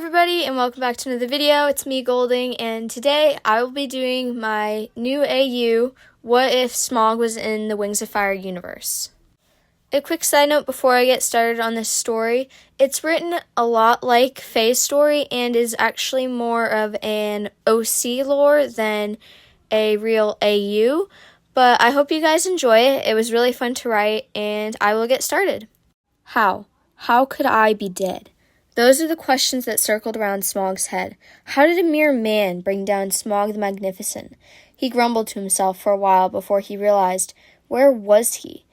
everybody, and welcome back to another video. It's me, Golding, and today I will be doing my new AU, What If Smaug Was in the Wings of Fire universe. A quick side note before I get started on this story, it's written a lot like Faye's story and is actually more of an OC lore than a real AU, but I hope you guys enjoy it. It was really fun to write, and I will get started. How? How could I be dead? Those are the questions that circled around Smaug's head. How did a mere man bring down Smaug the Magnificent? He grumbled to himself for a while before he realized, where was he?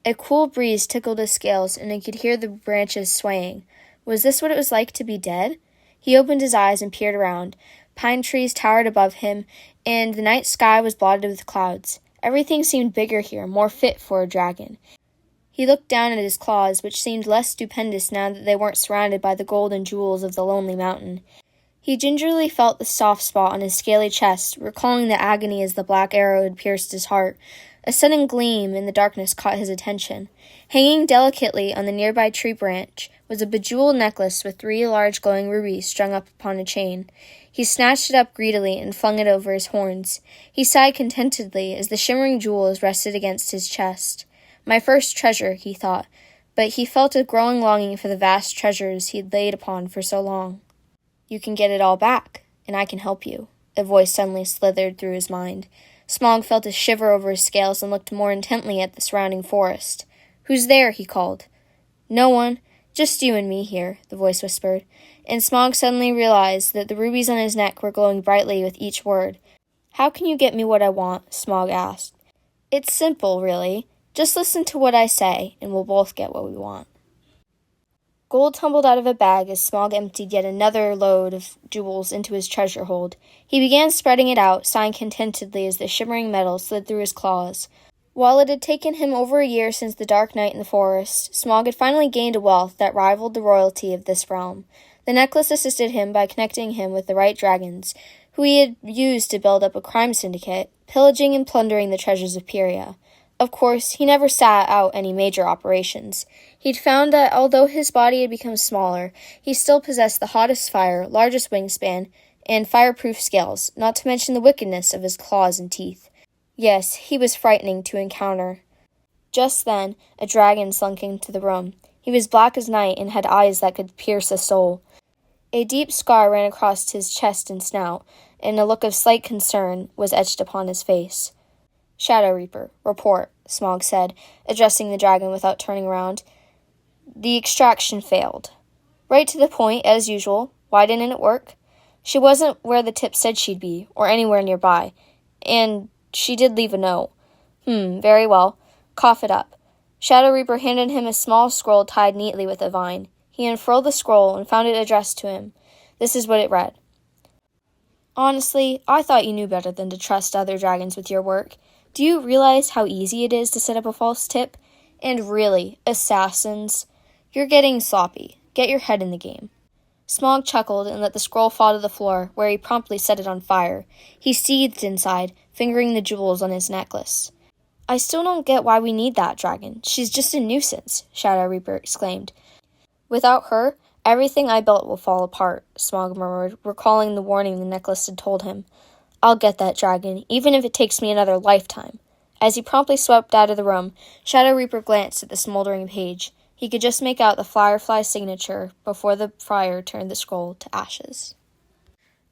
A cool breeze tickled his scales, and he could hear the branches swaying. Was this what it was like to be dead? He opened his eyes and peered around. Pine trees towered above him, and the night sky was blotted with clouds. Everything seemed bigger here, more fit for a dragon. He looked down at his claws, which seemed less stupendous now that they weren't surrounded by the gold and jewels of the lonely mountain. He gingerly felt the soft spot on his scaly chest, recalling the agony as the black arrow had pierced his heart. A sudden gleam in the darkness caught his attention. Hanging delicately on the nearby tree branch was a bejeweled necklace with 3 large glowing rubies strung up upon a chain. He snatched it up greedily and flung it over his horns. He sighed contentedly as the shimmering jewels rested against his chest. My first treasure, he thought, but he felt a growing longing for the vast treasures he'd laid upon for so long. You can get it all back, and I can help you, a voice suddenly slithered through his mind. Smaug felt a shiver over his scales and looked more intently at the surrounding forest. Who's there? He called. No one. Just you and me here, the voice whispered, and Smaug suddenly realized that the rubies on his neck were glowing brightly with each word. How can you get me what I want? Smaug asked. It's simple, really. Just listen to what I say, and we'll both get what we want. Gold tumbled out of a bag as Smaug emptied yet another load of jewels into his treasure hold. He began spreading it out, sighing contentedly as the shimmering metal slid through his claws. While it had taken him over a year since the dark night in the forest, Smaug had finally gained a wealth that rivaled the royalty of this realm. The necklace assisted him by connecting him with the right dragons, who he had used to build up a crime syndicate, pillaging and plundering the treasures of Pyria. Of course, he never sat out any major operations. He'd found that although his body had become smaller, he still possessed the hottest fire, largest wingspan, and fireproof scales, not to mention the wickedness of his claws and teeth. Yes, he was frightening to encounter. Just then, a dragon slunk into the room. He was black as night and had eyes that could pierce a soul. A deep scar ran across his chest and snout, and a look of slight concern was etched upon his face. Shadow Reaper, report, Smaug said, addressing the dragon without turning around. The extraction failed. Right to the point, as usual. Why didn't it work? She wasn't where the tip said she'd be, or anywhere nearby. And she did leave a note. Very well. Cough it up. Shadow Reaper handed him a small scroll tied neatly with a vine. He unfurled the scroll and found it addressed to him. This is what it read. Honestly, I thought you knew better than to trust other dragons with your work. Do you realize how easy it is to set up a false tip? And really, assassins, you're getting sloppy. Get your head in the game. Smaug chuckled and let the scroll fall to the floor, where he promptly set it on fire. He seethed inside, fingering the jewels on his necklace. I still don't get why we need that dragon. She's just a nuisance, Shadow Reaper exclaimed. Without her, everything I built will fall apart, Smaug murmured, recalling the warning the necklace had told him. I'll get that dragon, even if it takes me another lifetime. As he promptly swept out of the room, Shadow Reaper glanced at the smoldering page. He could just make out the firefly signature before the fire turned the scroll to ashes.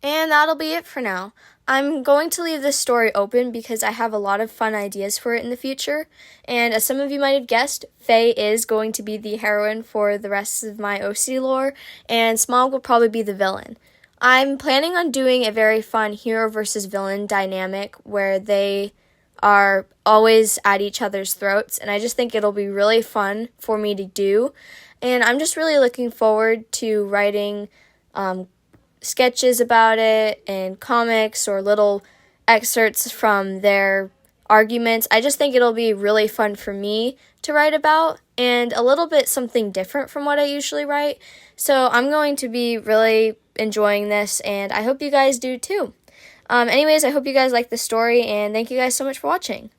And that'll be it for now. I'm going to leave this story open because I have a lot of fun ideas for it in the future, and as some of you might have guessed, Faye is going to be the heroine for the rest of my OC lore, and Smaug will probably be the villain. I'm planning on doing a very fun hero versus villain dynamic where they are always at each other's throats, and I just think it'll be really fun for me to do. And I'm just really looking forward to writing sketches about it and comics or little excerpts from their arguments. I just think it'll be really fun for me to write about and a little bit something different from what I usually write. So I'm going to be really enjoying this, and I hope you guys do too. Anyways, I hope you guys like the story, and thank you guys so much for watching.